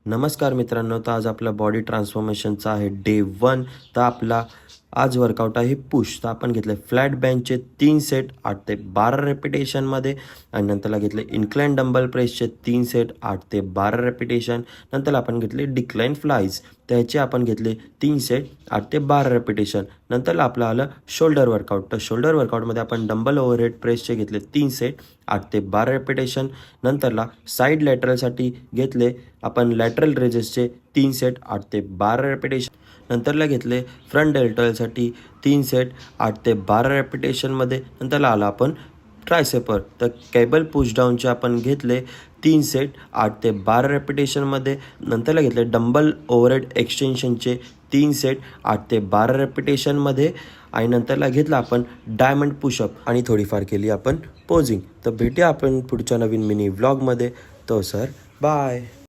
नमस्कार मित्रांनो, तर आज आपला बॉडी ट्रान्सफॉर्मेशनचा आहे डे 1. तर आपला आज वर्कआउट आहे पुश. तर आपण घेतले फ्लॅट बेंचचे 3 सेट 8 ते 12 रेपिटेशनमध्ये आणि नंतरला घेतले इन्क्लाइन डंबल प्रेसचे 3 सेट 8 ते 12 रेपिटेशन. नंतर आपण घेतले डिक्लाइन फ्लाईज, त्याचे आपण घेतले 3 सेट 8 ते 12 रेपिटेशन. नंतर आपलं आलं शोल्डर वर्कआउट. तर शोल्डर वर्कआउटमध्ये आपण डंबल ओव्हरहेड प्रेसचे घेतले 3 सेट 8 ते 12 रेपिटेशन. नंतरला साईड लॅटरलसाठी घेतले आपण लॅटरल रेजेसचे 3 सेट 8 ते 12 रेपिटेशन. नंतरला घेतले फ्रंट डेल्टॉयलसाठी 3 सेट 8 ते 12 रेपिटेशनमध्ये. नंतरला आला आपण ट्रायसेपर. तर केबल पुशडाऊनचे आपण घेतले 3 सेट 8 ते 12 रेपिटेशनमध्ये. नंतरला घेतले डंबल ओव्हरहेड एक्सटेन्शनचे 3 सेट 8 ते 12 रेपिटेशनमध्ये. आणि नंतरला घेतला आपण डायमंड पुशअप आणि थोडीफार केली आपण पोजिंग. तर भेटूया आपण पुढच्या नवीन मिनी व्लॉगमध्ये. तो सर बाय.